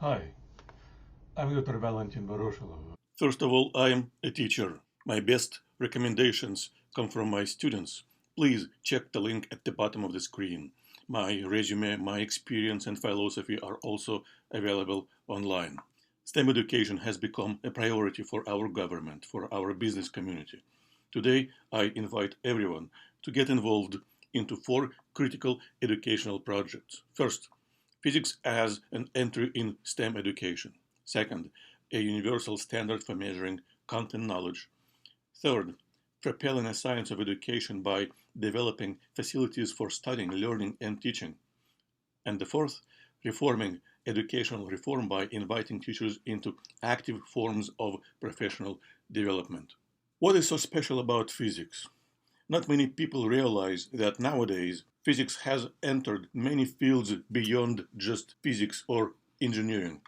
Hi, I'm Dr. Valentin Voroshilov. First of all, I am a teacher. My best recommendations come from my students. Please check the link at the bottom of the screen. My resume, my experience, and philosophy are also available online. STEM education has become a priority for our government, for our business community. Today, I invite everyone to get involved into four critical educational projects. First, physics as an entry in STEM education. Second, a universal standard for measuring content knowledge. Third, propelling a science of education by developing facilities for studying, learning, and teaching. And the fourth, reforming educational reform by inviting teachers into active forms of professional development. What is so special about physics? Not many people realize that nowadays physics has entered many fields beyond just physics or engineering.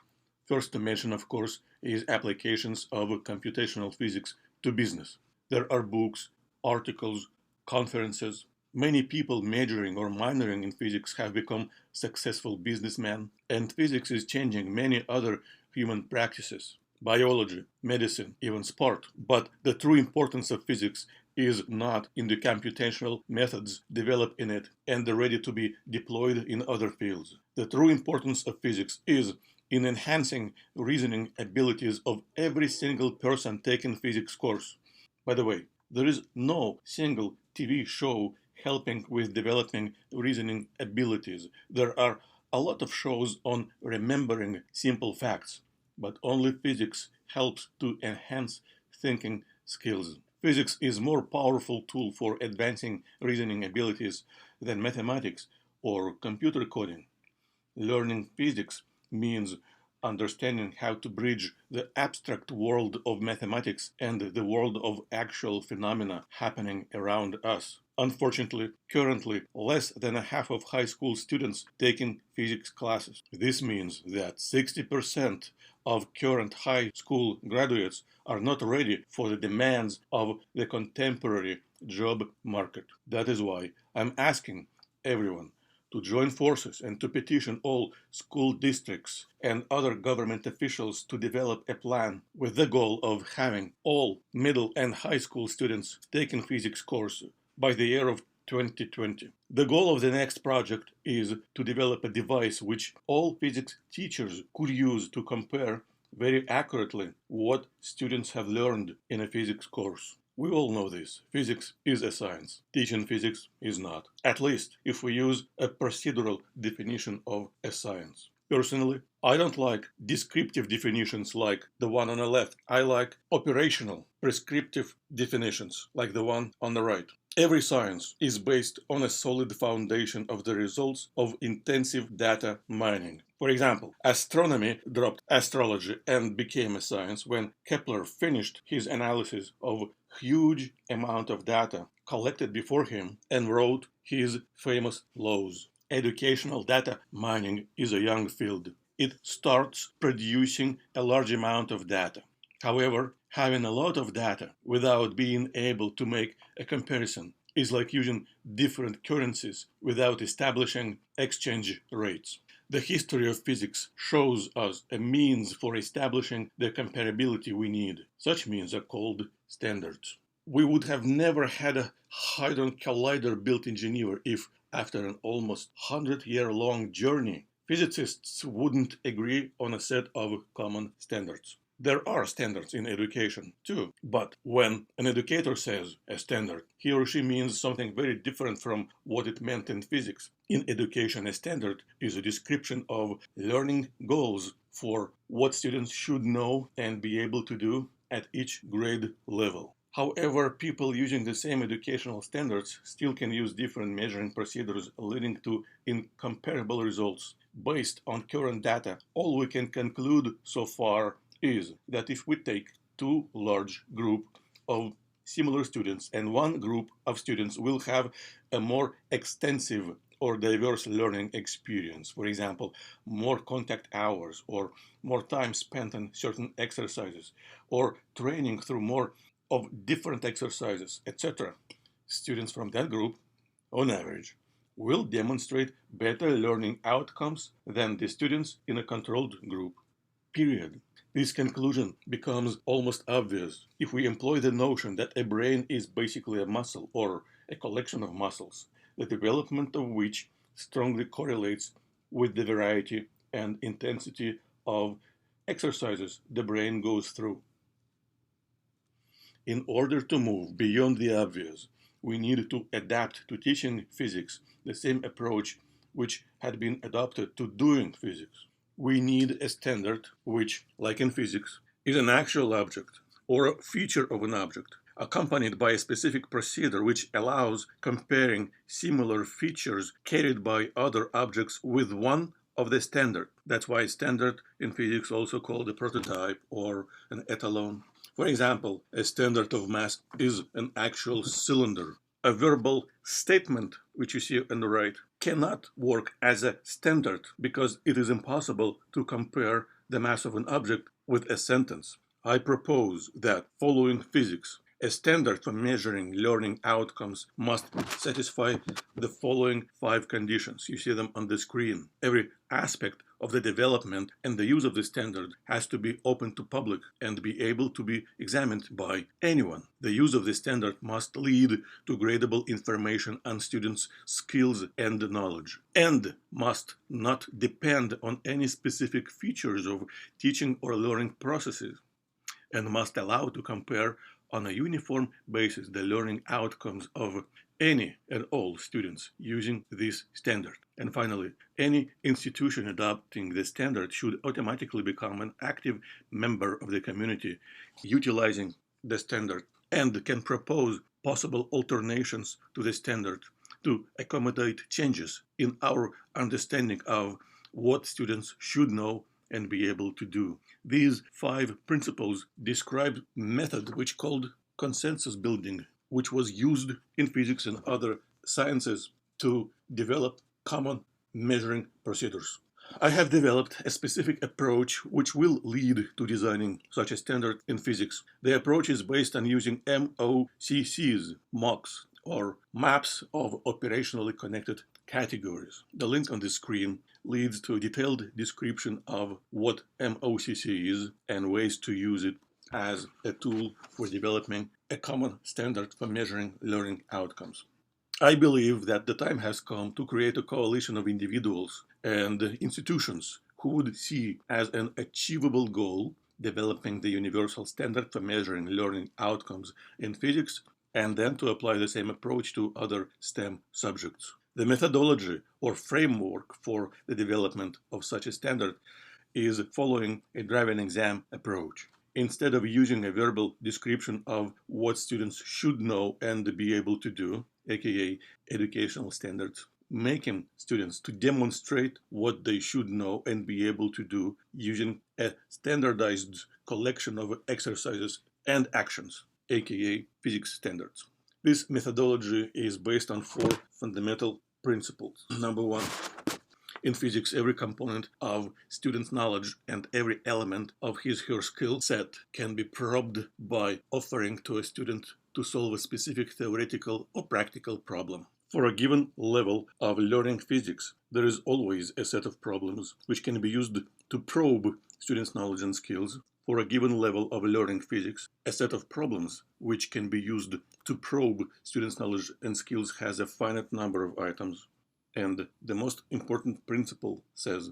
First to mention, of course, is applications of computational physics to business. There are books, articles, conferences. Many people majoring or minoring in physics have become successful businessmen, and physics is changing many other human practices, biology, medicine, even sport. But the true importance of physics is not in the computational methods developed in it and ready to be deployed in other fields. The true importance of physics is in enhancing reasoning abilities of every single person taking physics course. By the way, there is no single TV show helping with developing reasoning abilities. There are a lot of shows on remembering simple facts, but only physics helps to enhance thinking skills. Physics is more powerful tool for advancing reasoning abilities than mathematics or computer coding. Learning physics means understanding how to bridge the abstract world of mathematics and the world of actual phenomena happening around us. Unfortunately, currently, less than a half of high school students taking physics classes. This means that 60% of current high school graduates are not ready for the demands of the contemporary job market. That is why I'm asking everyone to join forces and to petition all school districts and other government officials to develop a plan with the goal of having all middle and high school students taking physics course by the year of 2020. The goal of the next project is to develop a device which all physics teachers could use to compare very accurately what students have learned in a physics course. We all know this. Physics is a science. Teaching physics is not. At least if we use a procedural definition of a science. Personally, I don't like descriptive definitions like the one on the left. I like operational, prescriptive definitions like the one on the right. Every science is based on a solid foundation of the results of intensive data mining. For example, astronomy dropped astrology and became a science when Kepler finished his analysis of huge amount of data collected before him and wrote his famous laws. Educational data mining is a young field. It starts producing a large amount of data. However, having a lot of data without being able to make a comparison is like using different currencies without establishing exchange rates. The history of physics shows us a means for establishing the comparability we need. Such means are called standards. We would have never had a Hadron Collider built in Geneva if, after an almost 100-year-long journey, physicists wouldn't agree on a set of common standards. There are standards in education too, but when an educator says a standard, he or she means something very different from what it meant in physics. In education, a standard is a description of learning goals for what students should know and be able to do at each grade level. However, people using the same educational standards still can use different measuring procedures, leading to incomparable results. Based on current data, all we can conclude so far is that if we take two large groups of similar students and one group of students will have a more extensive or diverse learning experience, for example, more contact hours or more time spent on certain exercises or training through more of different exercises, etc. Students from that group, on average, will demonstrate better learning outcomes than the students in a controlled group. period. This conclusion becomes almost obvious if we employ the notion that a brain is basically a muscle or a collection of muscles, the development of which strongly correlates with the variety and intensity of exercises the brain goes through. In order to move beyond the obvious, we need to adapt to teaching physics the same approach which had been adopted to doing physics. We need a standard which, like in physics, is an actual object or a feature of an object, accompanied by a specific procedure which allows comparing similar features carried by other objects with one of the standard. That's why standard in physics also called a prototype or an etalon. For example, a standard of mass is an actual cylinder. A verbal statement, which you see on the right, cannot work as a standard because it is impossible to compare the mass of an object with a sentence. I propose that, following physics, a standard for measuring learning outcomes must satisfy the following 5 conditions. You see them on the screen. Every aspect of the development and the use of the standard has to be open to public and be able to be examined by anyone. The use of the standard must lead to gradable information on students' skills and knowledge, and must not depend on any specific features of teaching or learning processes, and must allow to compare on a uniform basis the learning outcomes of any and all students using this standard. And finally, any institution adopting the standard should automatically become an active member of the community utilizing the standard and can propose possible alternations to the standard to accommodate changes in our understanding of what students should know and be able to do. These 5 principles describe a method which called consensus building, which was used in physics and other sciences to develop common measuring procedures. I have developed a specific approach which will lead to designing such a standard in physics. The approach is based on using MOCCs, MOCs, or maps of operationally connected categories. The link on the screen leads to a detailed description of what MOCC is and ways to use it as a tool for developing a common standard for measuring learning outcomes. I believe that the time has come to create a coalition of individuals and institutions who would see as an achievable goal developing the universal standard for measuring learning outcomes in physics, and then to apply the same approach to other STEM subjects. The methodology or framework for the development of such a standard is following a driving exam approach. Instead of using a verbal description of what students should know and be able to do, aka educational standards, making students to demonstrate what they should know and be able to do using a standardized collection of exercises and actions, aka physics standards. This methodology is based on 4 fundamental principles. Number 1, in physics, every component of student's knowledge and every element of his/her skill set can be probed by offering to a student to solve a specific theoretical or practical problem. For a given level of learning physics, there is always a set of problems which can be used to probe students' knowledge and skills. For a given level of learning physics, a set of problems which can be used to probe students' knowledge and skills has a finite number of items. And the most important principle says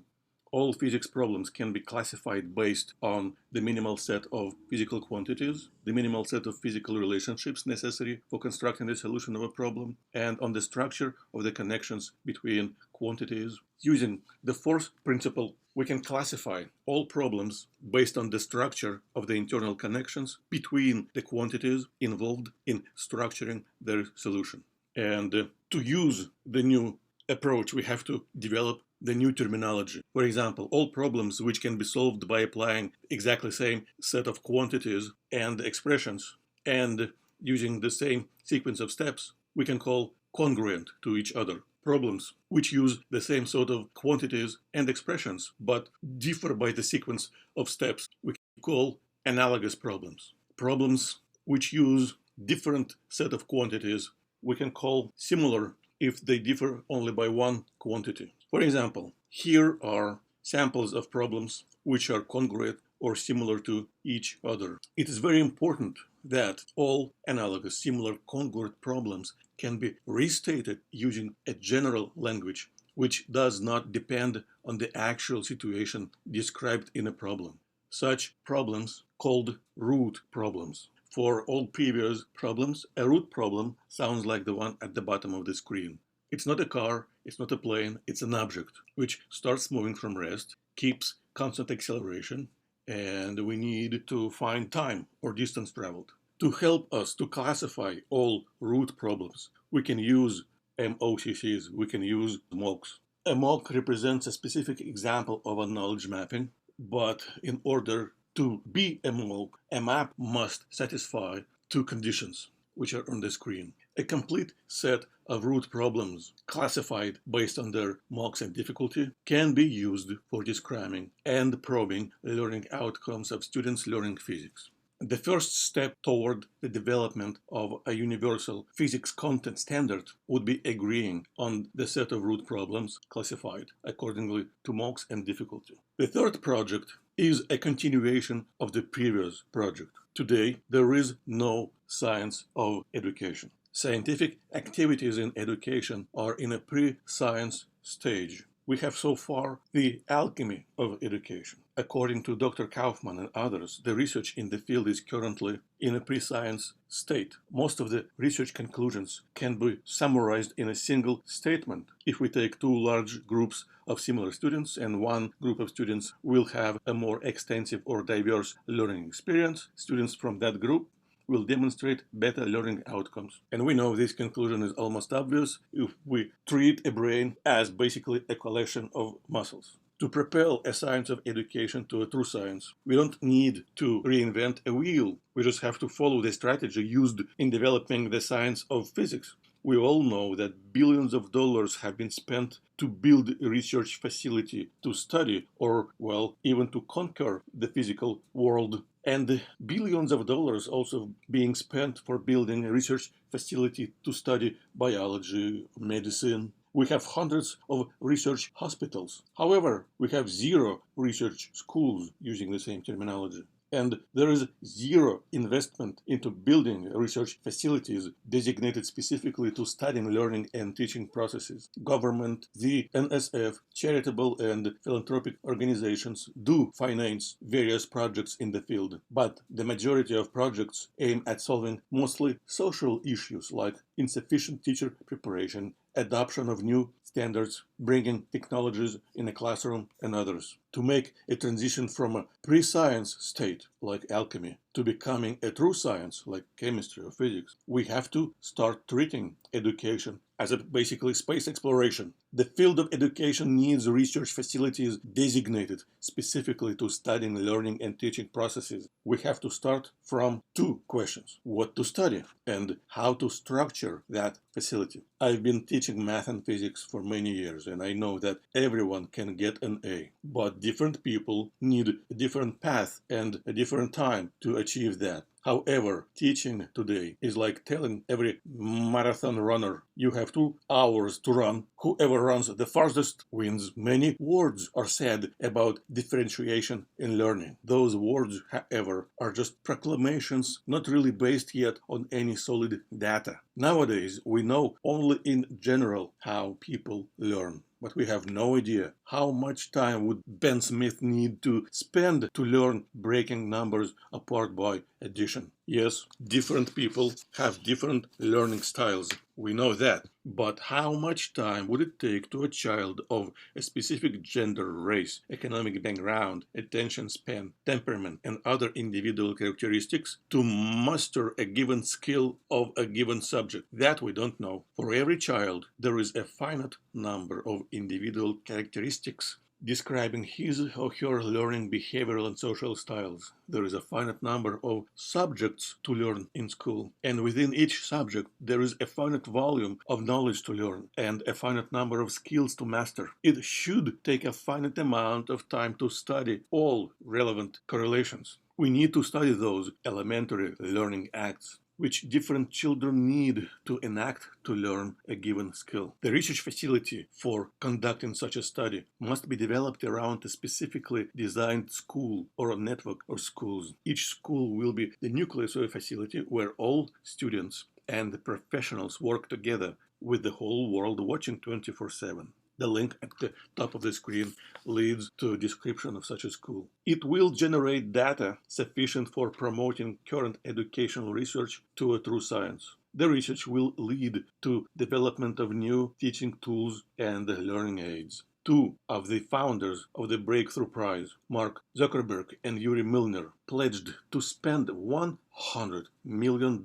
all physics problems can be classified based on the minimal set of physical quantities, the minimal set of physical relationships necessary for constructing the solution of a problem, and on the structure of the connections between quantities. Using the 4th principle, we can classify all problems based on the structure of the internal connections between the quantities involved in structuring their solution. And to use the new approach, we have to develop the new terminology. For example, all problems which can be solved by applying exactly the same set of quantities and expressions and using the same sequence of steps, we can call congruent to each other. Problems which use the same sort of quantities and expressions but differ by the sequence of steps, we can call analogous problems. Problems which use different set of quantities, we can call similar if they differ only by one quantity. For example, here are samples of problems which are congruent or similar to each other. It is very important that all analogous, similar, congruent problems can be restated using a general language which does not depend on the actual situation described in a problem. Such problems called root problems. For all previous problems, a root problem sounds like the one at the bottom of the screen. It's not a car, it's not a plane, it's an object which starts moving from rest, keeps constant acceleration, and we need to find time or distance traveled. To help us to classify all root problems, we can use MOCCs, we can use MOCs. A MOC represents a specific example of a knowledge mapping, but in order to be a MOC, a map must satisfy two conditions, which are on the screen. A complete set of root problems classified based on their marks and difficulty can be used for describing and probing learning outcomes of students learning physics. The first step toward the development of a universal physics content standard would be agreeing on the set of root problems classified accordingly to marks and difficulty. The third project is a continuation of the previous project. Today, there is no science of education. Scientific activities in education are in a pre-science stage. We have so far the alchemy of education. According to Dr. Kaufman and others, the research in the field is currently in a pre-science state. Most of the research conclusions can be summarized in a single statement. If we take two large groups of similar students and one group of students will have a more extensive or diverse learning experience, students from that group will demonstrate better learning outcomes. And we know this conclusion is almost obvious if we treat a brain as basically a collection of muscles. To propel a science of education to a true science, we don't need to reinvent a wheel. We just have to follow the strategy used in developing the science of physics. We all know that billions of dollars have been spent to build a research facility to study or, well, even to conquer the physical world. And billions of dollars also being spent for building a research facility to study biology, medicine. We have hundreds of research hospitals. However, we have zero research schools using the same terminology. And there is zero investment into building research facilities designated specifically to studying, learning, and teaching processes. Government, the NSF, charitable and philanthropic organizations do finance various projects in the field, but the majority of projects aim at solving mostly social issues like insufficient teacher preparation, adoption of new standards, bringing technologies in a classroom, and others. To make a transition from a pre-science state, like alchemy, to becoming a true science, like chemistry or physics, we have to start treating education as a basically space exploration. The field of education needs research facilities designated specifically to studying, learning, and teaching processes. We have to start from two questions: what to study and how to structure that facility. I've been teaching math and physics for many years, and I know that everyone can get an A, but different people need a different path and a different time to achieve that. However, teaching today is like telling every marathon runner, you have 2 hours to run. Whoever runs the fastest wins. Many words are said about differentiation in learning. Those words, however, are just proclamations, not really based yet on any solid data. Nowadays, we know only in general how people learn. But we have no idea how much time would Ben Smith need to spend to learn breaking numbers apart by addition. Yes, different people have different learning styles. We know that. But how much time would it take to a child of a specific gender, race, economic background, attention span, temperament, and other individual characteristics to master a given skill of a given subject? That we don't know. For every child, there is a finite number of individual characteristics describing his or her learning behavioral and social styles. There is a finite number of subjects to learn in school, and within each subject there is a finite volume of knowledge to learn and a finite number of skills to master. It should take a finite amount of time to study all relevant correlations. We need to study those elementary learning acts. which different children need to enact to learn a given skill. The research facility for conducting such a study must be developed around a specifically designed school or a network of schools. Each school will be the nucleus of a facility where all students and the professionals work together with the whole world watching 24/7. The link at the top of the screen leads to a description of such a school. It will generate data sufficient for promoting current educational research to a true science. The research will lead to development of new teaching tools and learning aids. Two of the founders of the Breakthrough Prize, Mark Zuckerberg and Yuri Milner, pledged to spend $100 million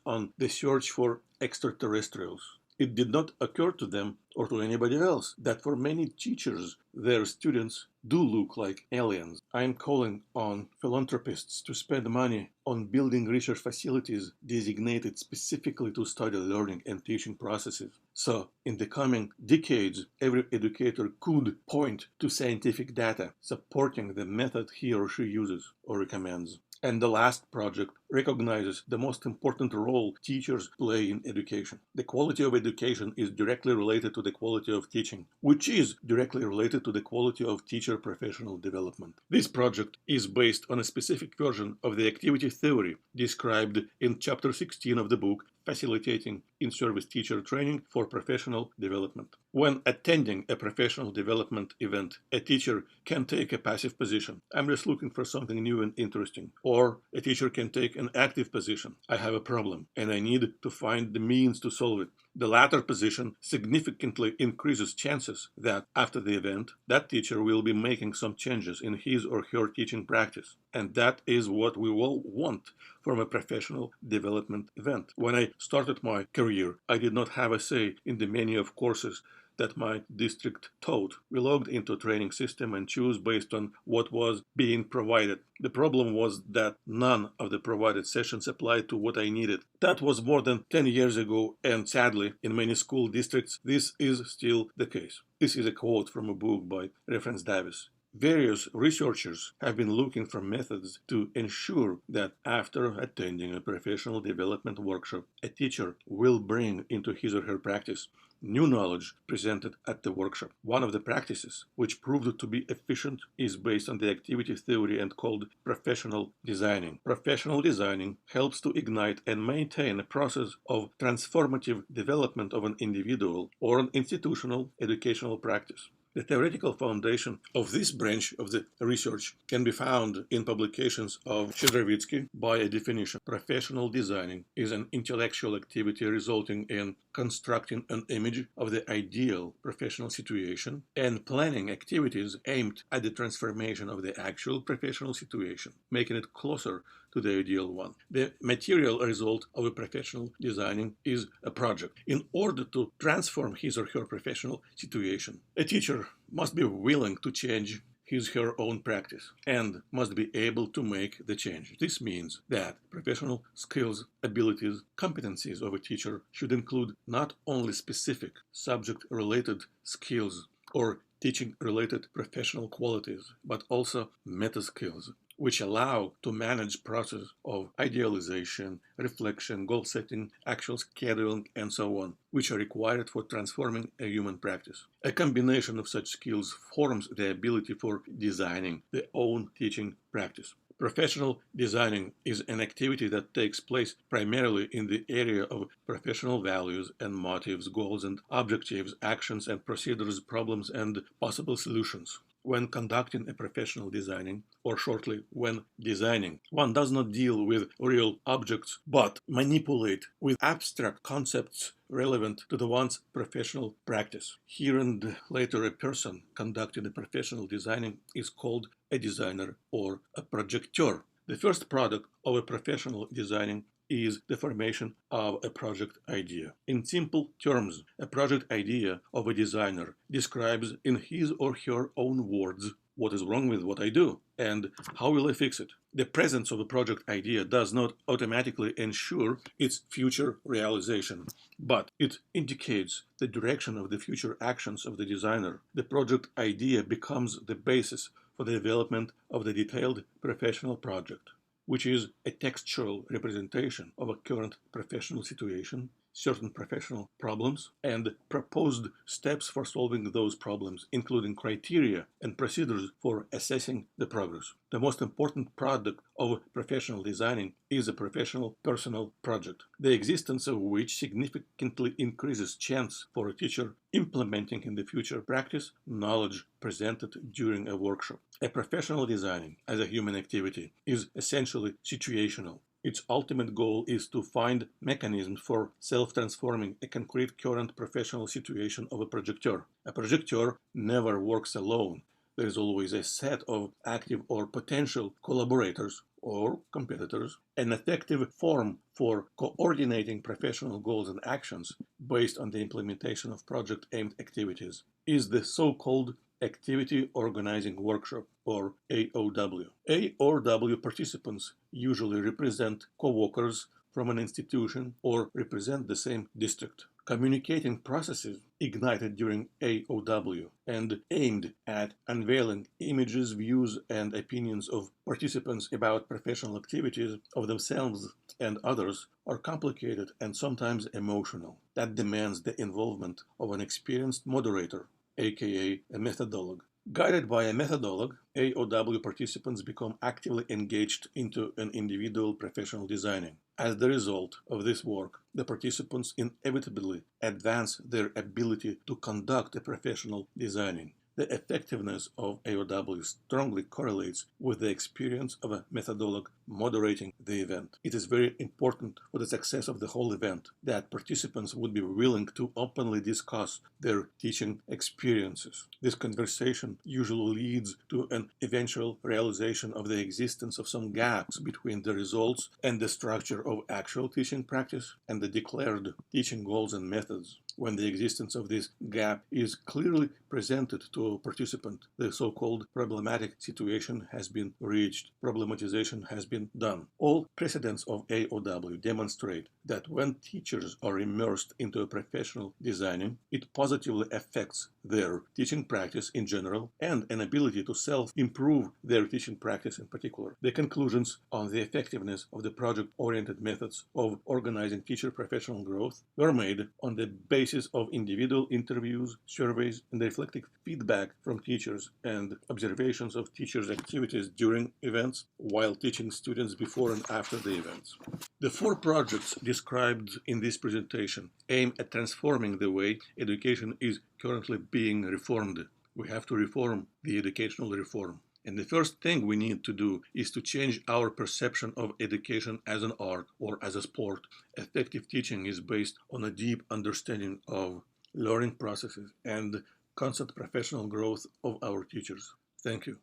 on the search for extraterrestrials. It did not occur to them or to anybody else that for many teachers, their students do look like aliens. I am calling on philanthropists to spend money on building research facilities designated specifically to study learning and teaching processes. So, in the coming decades, every educator could point to scientific data supporting the method he or she uses or recommends. And the last project recognizes the most important role teachers play in education. The quality of education is directly related to the quality of teaching, which is directly related to the quality of teacher professional development. This project is based on a specific version of the activity theory described in Chapter 16 of the book, Facilitating in-Service Teacher Training for Professional Development. When attending a professional development event, a teacher can take a passive position. I'm just looking for something new and interesting. Or a teacher can take an active position. I have a problem and I need to find the means to solve it. The latter position significantly increases chances that after the event, that teacher will be making some changes in his or her teaching practice. And that is what we all want from a professional development event. When I started my career, I did not have a say in the menu of courses that my district taught. We logged into a training system and chose based on what was being provided. The problem was that none of the provided sessions applied to what I needed. That was more than 10 years ago, and sadly, in many school districts, this is still the case. This is a quote from a book by Reference Davis. Various researchers have been looking for methods to ensure that after attending a professional development workshop, a teacher will bring into his or her practice new knowledge presented at the workshop. One of the practices which proved to be efficient is based on the activity theory and called professional designing. Professional designing helps to ignite and maintain a process of transformative development of an individual or an institutional educational practice. The theoretical foundation of this branch of the research can be found in publications of Shedrovitsky by a definition. Professional designing is an intellectual activity resulting in constructing an image of the ideal professional situation and planning activities aimed at the transformation of the actual professional situation, making it closer to the ideal one. The material result of a professional designing is a project. In order to transform his or her professional situation, a teacher must be willing to change his or her own practice and must be able to make the change. This means that professional skills, abilities, competencies of a teacher should include not only specific subject-related skills or teaching-related professional qualities, but also meta skills, which allow to manage process of idealization, reflection, goal setting, actual scheduling, and so on, which are required for transforming a human practice. A combination of such skills forms the ability for designing the own teaching practice. Professional designing is an activity that takes place primarily in the area of professional values and motives, goals and objectives, actions and procedures, problems and possible solutions. When conducting a professional designing, or shortly, when designing, one does not deal with real objects, but manipulate with abstract concepts relevant to the one's professional practice. Here and later, a person conducting a professional designing is called a designer or a projecteur. The first product of a professional designing is the formation of a project idea. In simple terms, a project idea of a designer describes in his or her own words what is wrong with what I do and how will I fix it. The presence of a project idea does not automatically ensure its future realization, but it indicates the direction of the future actions of the designer. The project idea becomes the basis for the development of the detailed professional project. which is a textual representation of a current professional situation, certain professional problems, and proposed steps for solving those problems, including criteria and procedures for assessing the progress. The most important product of professional designing is a professional personal project, the existence of which significantly increases chance for a teacher implementing in the future practice knowledge presented during a workshop. A professional designing as a human activity is essentially situational. Its ultimate goal is to find mechanisms for self-transforming a concrete current professional situation of a projecteur. A projecteur never works alone. There is always a set of active or potential collaborators or competitors. An effective form for coordinating professional goals and actions based on the implementation of project-aimed activities is the so-called Activity Organizing Workshop, or AOW. AOW participants usually represent co-workers from an institution or represent the same district. Communicating processes ignited during AOW and aimed at unveiling images, views, and opinions of participants about professional activities of themselves and others are complicated and sometimes emotional. That demands the involvement of an experienced moderator, aka a methodologue. Guided by a methodologue, AOW participants become actively engaged into an individual professional designing. As the result of this work, the participants inevitably advance their ability to conduct a professional designing. The effectiveness of AOW strongly correlates with the experience of a methodologue moderating the event. It is very important for the success of the whole event that participants would be willing to openly discuss their teaching experiences. This conversation usually leads to an eventual realization of the existence of some gaps between the results and the structure of actual teaching practice and the declared teaching goals and methods. When the existence of this gap is clearly presented to a participant, the so-called problematic situation has been reached. Problematization has been done. All precedents of AOW demonstrate that when teachers are immersed into a professional designing, it positively affects their teaching practice in general and an ability to self-improve their teaching practice in particular. The conclusions on the effectiveness of the project-oriented methods of organizing teacher professional growth were made on the basis of individual interviews, surveys, and reflective feedback from teachers and observations of teachers' activities during events while teaching students before and after the events. The 4 projects described in this presentation aim at transforming the way education is currently being reformed. We have to reform the educational reform. And the first thing we need to do is to change our perception of education as an art or as a sport. Effective teaching is based on a deep understanding of learning processes and constant professional growth of our teachers. Thank you.